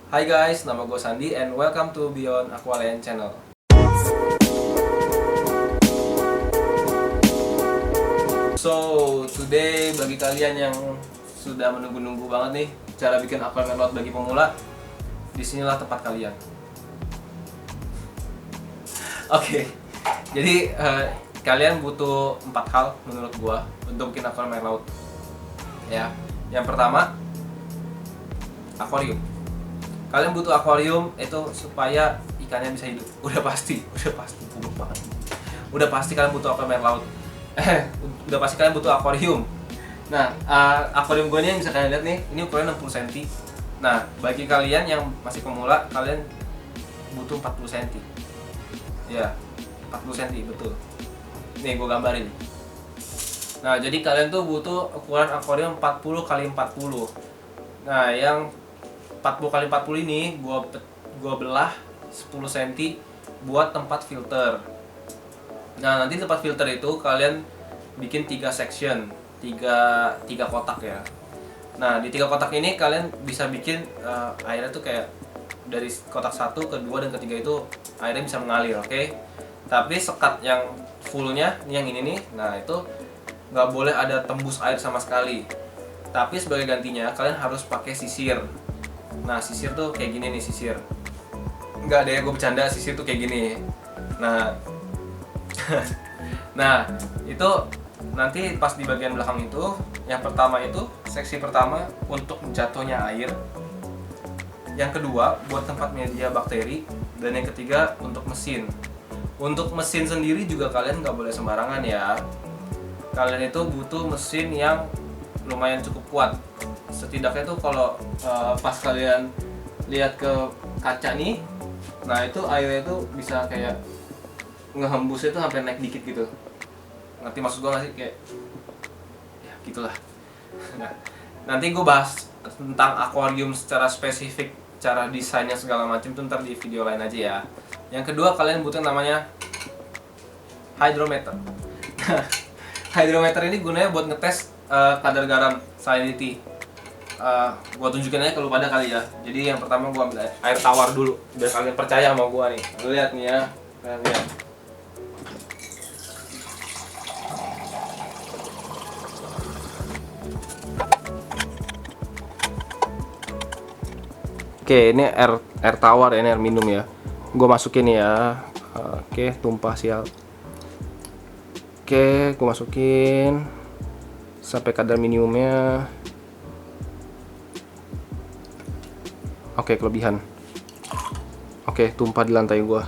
Hai guys, nama gue Sandi and welcome to Beyond Aqualand Channel. So, today bagi kalian yang sudah menunggu-nunggu banget nih cara bikin aquaman laut bagi pemula, disinilah tempat kalian. Oke, jadi kalian butuh 4 hal menurut gua untuk bikin aquaman laut. Ya, yang pertama, akuarium. Kalian butuh akuarium itu supaya ikannya bisa hidup. Udah pasti buruk banget. Udah pasti kalian butuh aquaman laut. Udah pasti kalian butuh akuarium. Nah, akuarium gue ini yang bisa kalian lihat nih, ini ukurannya 60 cm. Nah, bagi kalian yang masih pemula, kalian butuh 40 cm. Ya, 40 cm betul. Nih, gue gambarin. Nah, jadi kalian tuh butuh ukuran akuarium 40 x 40. Nah, yang 40 x 40 ini gua belah 10 cm buat tempat filter. Nah, nanti tempat filter itu kalian bikin 3 section, 3 kotak ya. Nah, di 3 kotak ini kalian bisa bikin airnya tuh kayak dari kotak 1, kedua dan ketiga itu airnya bisa mengalir, oke? Tapi sekat yang fullnya, yang ini nih, nah itu nggak boleh ada tembus air sama sekali. Tapi sebagai gantinya kalian harus pakai sisir. Nah, sisir tuh kayak gini nih, sisir. Enggak deh, gue bercanda, sisir tuh kayak gini. Nah, nah itu nanti pas di bagian belakang itu, yang pertama itu seksi pertama untuk jatuhnya air, yang kedua buat tempat media bakteri, dan yang ketiga untuk mesin. Untuk mesin sendiri juga kalian nggak boleh sembarangan ya. Kalian itu butuh mesin yang lumayan cukup kuat. Setidaknya tuh kalau pas kalian lihat ke kaca nih, nah itu airnya tuh bisa kayak ngehembus itu sampai naik dikit gitu. Ngerti maksud gue gak sih? Kayak ya gitulah. Nah, nanti gue bahas tentang akuarium secara spesifik, cara desainnya segala macam tuh ntar di video lain aja ya. Yang kedua, kalian butuh namanya hydrometer. Hydrometer ini gunanya buat ngetes kadar garam salinity. Gua tunjukin aja ke lu pada kali ya. Jadi yang pertama gua ambil air tawar dulu biar kalian percaya sama gua nih. Lu lihat nih ya. Kalian lihat. Oke, ini air tawar ya, ini air minum ya. Gua masukin ya. Oke, tumpah sial. Oke, gua masukin sampai kadar minimumnya. Oke, kelebihan. Oke, tumpah di lantai gua.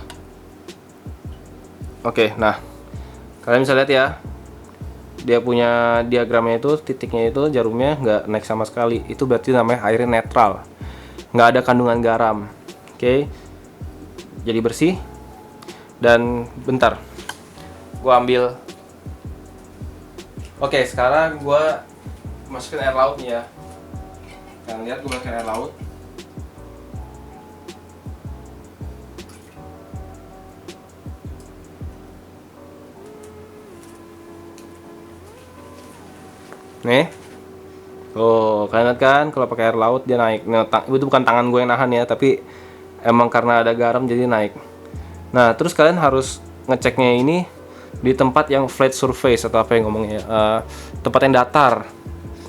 Oke, nah kalian bisa lihat ya, dia punya diagramnya itu, titiknya itu, jarumnya nggak naik sama sekali. Itu berarti namanya airnya netral, nggak ada kandungan garam. Oke, jadi bersih. Dan bentar, gua ambil. Oke, sekarang gua masukin air laut nih ya. Kalian lihat, gua masukin air laut. Nih, tuh kalian lihat kan, kalau pakai air laut dia naik. Nah, itu bukan tangan gue yang nahan ya, tapi emang karena ada garam jadi naik. Nah, terus kalian harus ngeceknya ini di tempat yang flat surface atau apa yang ngomongnya, tempat yang datar.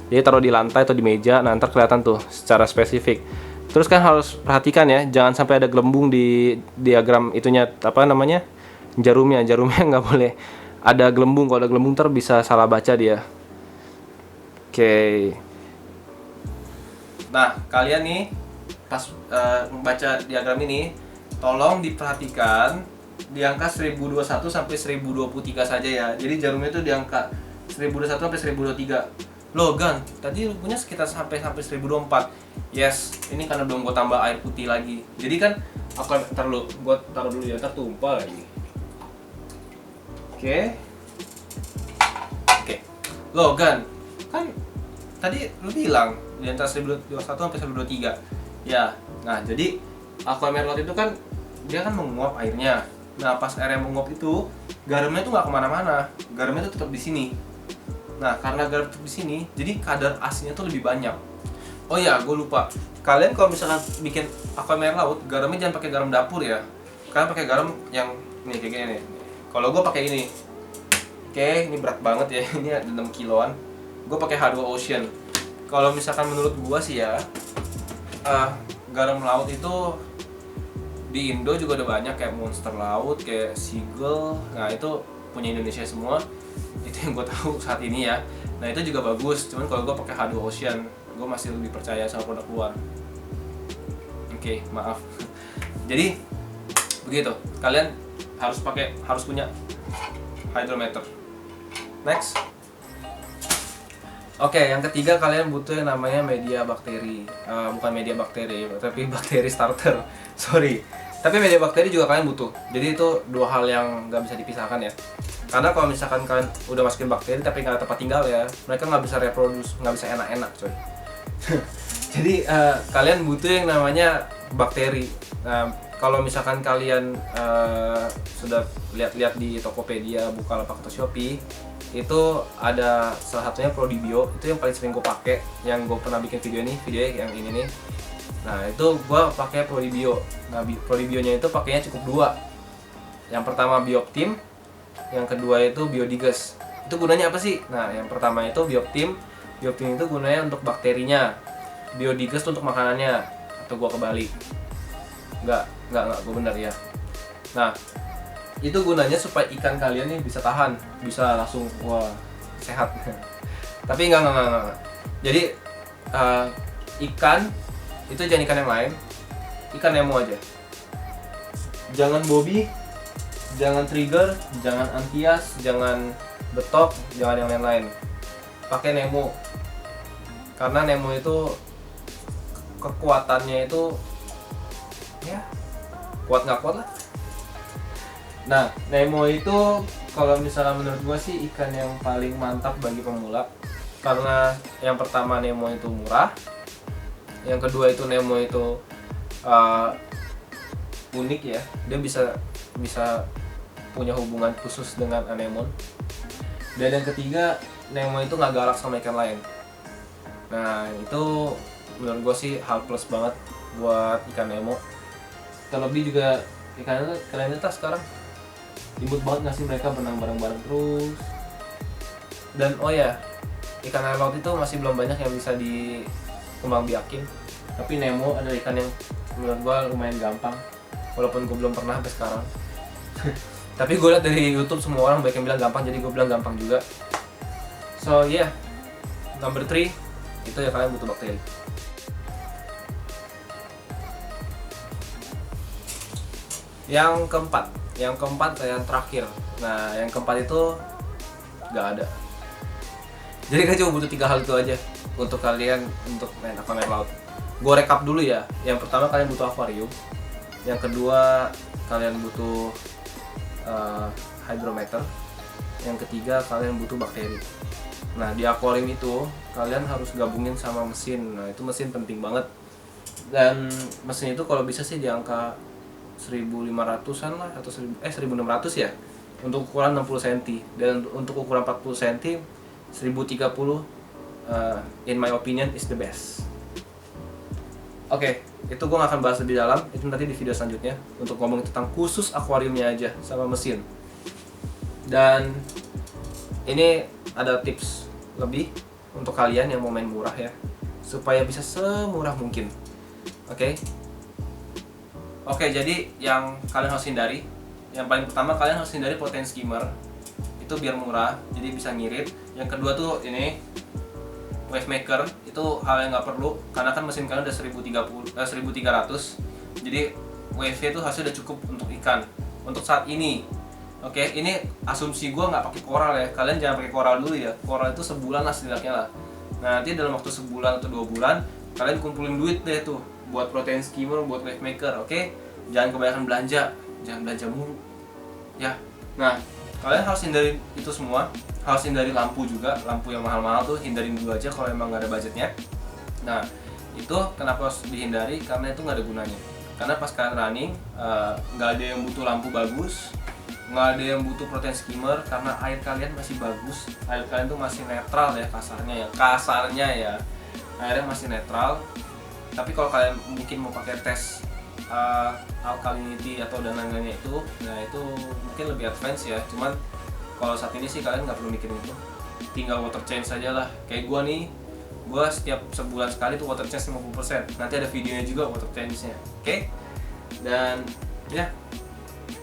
Jadi taruh di lantai atau di meja, nah ntar kelihatan tuh secara spesifik. Terus kan harus perhatikan ya, jangan sampai ada gelembung di diagram itunya, apa namanya, jarumnya nggak boleh ada gelembung. Kalau ada gelembung ntar bisa salah baca dia. Oke. Nah, kalian nih pas membaca diagram ini, tolong diperhatikan di angka 1021 sampai 1023 saja ya. Jadi jarumnya itu di angka 1021 sampai 1023. Loh, Gan, tadi lu punya sekitar sampai 1024. Yes, ini karena belum gue tambah air putih lagi. Jadi kan aku gue taruh dulu ya, ntar tumpah lagi. Oke. Loh, Gan, kan tadi lu bilang di antara 1021 sampai 1023 ya. Nah, jadi aquaman laut itu kan dia kan menguap airnya. Nah, pas airnya menguap itu garamnya tuh nggak kemana-mana, garamnya tuh tetap di sini. Nah, karena garam tetap di sini, jadi kadar asinnya tuh lebih banyak. Oh iya, gue lupa. Kalian kalau misalkan bikin aquarium air laut, garamnya jangan pakai garam dapur ya. Kalian pakai garam yang nih kayak gini nih. Kalau gue pakai ini. Oke, ini berat banget ya. Ini ada 6 kiloan. Gue pakai H2 Ocean. Kalau misalkan menurut gue sih ya, garam laut itu di Indo juga udah banyak, kayak Monster Laut, kayak Seagull. Nah itu punya Indonesia semua. Itu yang gue tahu saat ini ya. Nah itu juga bagus. Cuman kalau gue pakai H2 Ocean, gue masih lebih percaya sama produk luar. Oke, maaf. Jadi begitu. Kalian harus punya hydrometer. Next. Oke, yang ketiga kalian butuh yang namanya media bakteri. Bukan media bakteri, tapi bakteri starter. Sorry. Tapi media bakteri juga kalian butuh. Jadi itu dua hal yang nggak bisa dipisahkan ya. Karena kalau misalkan kalian udah masukin bakteri tapi nggak ada tempat tinggal ya, mereka nggak bisa reproduksi, nggak bisa enak-enak coy. Jadi kalian butuh yang namanya bakteri. Kalau misalkan kalian sudah lihat-lihat di Tokopedia, Bukalapak atau Shopee, itu ada salah satunya Prodibio. Itu yang paling sering gue pakai, yang gue pernah bikin video yang ini nih. Nah itu gue pakai Prodibio. Nah Prodibionya itu pakainya cukup dua. Yang pertama Bioptim, yang kedua itu Biodiges. Itu gunanya apa sih? Nah yang pertama itu Bioptim. Bioptim itu gunanya untuk bakterinya, Biodiges untuk makanannya. Atau gue kebalik? Enggak, gue bener ya. Nah itu gunanya supaya ikan kalian nih bisa tahan, bisa langsung wah sehat. Tapi enggak. Jadi ikan itu jangan ikan yang lain, ikan Nemo aja. Jangan Bobby, jangan Trigger, jangan Antias, jangan Betok, jangan yang lain-lain. Pakai Nemo. Karena Nemo itu kekuatannya itu ya kuat nggak kuat lah. Nah, Nemo itu kalau misalnya menurut gue sih ikan yang paling mantap bagi pemula. Karena yang pertama Nemo itu murah, yang kedua itu Nemo itu unik ya, dia bisa punya hubungan khusus dengan anemon. Dan yang ketiga, Nemo itu nggak galak sama ikan lain. Nah itu menurut gue sih hal plus banget buat ikan Nemo. Terlebih juga ikan itu keren itu sekarang ribut banget nggak sih mereka berenang bareng-bareng terus. Dan oh ya, ikan air laut itu masih belum banyak yang bisa dikembangbiakin. Tapi Nemo adalah ikan yang menurut gue lumayan gampang, walaupun gue belum pernah sampai sekarang. Tapi gue lihat dari YouTube semua orang banyak yang bilang gampang, jadi gue bilang gampang juga. So yeah, number 3 itu ya kalian butuh bakteri. Yang keempat yang terakhir. Nah yang keempat itu nggak ada. Jadi kalian cuma butuh 3 hal itu aja untuk kalian untuk main aquarium air laut. Gue rekap dulu ya. Yang pertama kalian butuh akuarium. Yang kedua kalian butuh hydrometer. Yang ketiga kalian butuh bakteri. Nah di akuarium itu kalian harus gabungin sama mesin. Nah itu mesin penting banget. Dan mesin itu kalau bisa sih di angka 1500-an lah atau 1600 ya untuk ukuran 60 cm, dan untuk ukuran 40 cm 1030 in my opinion is the best. Oke, itu gue gak akan bahas lebih dalam, itu nanti di video selanjutnya untuk ngomong tentang khusus akuariumnya aja sama mesin. Dan ini ada tips lebih untuk kalian yang mau main murah ya, supaya bisa semurah mungkin. Oke, jadi yang kalian harus hindari, yang paling pertama kalian harus hindari protein skimmer. Itu biar murah, jadi bisa ngirit. Yang kedua tuh ini wave maker, itu hal yang nggak perlu karena kan mesin kalian udah 1300. Jadi wave-nya itu hasilnya udah cukup untuk ikan untuk saat ini. Oke, ini asumsi gue nggak pakai koral ya. Kalian jangan pakai koral dulu ya. Koral itu sebulan lah setidaknya lah. Nah, nanti dalam waktu sebulan atau 2 bulan kalian kumpulin duit deh tuh buat protein skimmer, buat wave maker. Oke, jangan kebanyakan belanja, jangan belanja mulu ya. Nah kalian harus hindari itu semua, harus hindari lampu juga, lampu yang mahal-mahal tuh hindarin dulu aja kalau emang nggak ada budgetnya. Nah itu kenapa harus dihindari, karena itu nggak ada gunanya. Karena pas kalian running nggak ada yang butuh lampu bagus, nggak ada yang butuh protein skimmer, karena air kalian masih bagus, air kalian tuh masih netral ya kasarnya ya, airnya masih netral. Tapi kalau kalian mungkin mau pakai tes alkalinity atau dan lain-lainnya itu, nah itu mungkin lebih advance ya. Cuman kalau saat ini sih kalian nggak perlu mikirin itu, tinggal water change saja lah. Kayak gua nih, gua setiap sebulan sekali tuh water change 50%. Nanti ada videonya juga water change-nya. Oke? Dan ya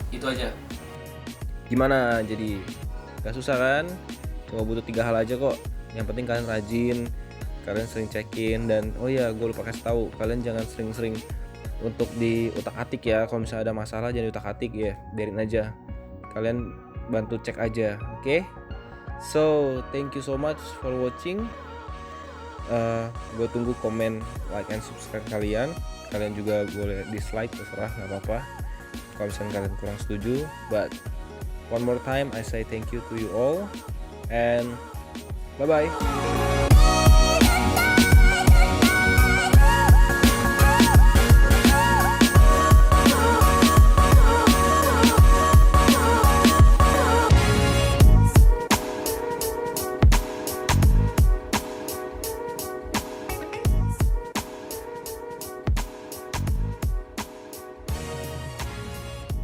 itu aja. Gimana? Jadi gak susah kan? Cuma butuh 3 hal aja kok. Yang penting kalian rajin, kalian sering check-in, dan oh ya gue lupa kasih tahu, kalian jangan sering-sering untuk di utak-atik ya. Kalau misalnya ada masalah jangan utak-atik ya, biarin aja. Kalian bantu cek aja, oke? So thank you so much for watching. Gue tunggu komen, like, and subscribe kalian. Kalian juga boleh dislike, terserah, nggak apa-apa kalau misalnya kalian kurang setuju. But one more time I say thank you to you all, and bye bye.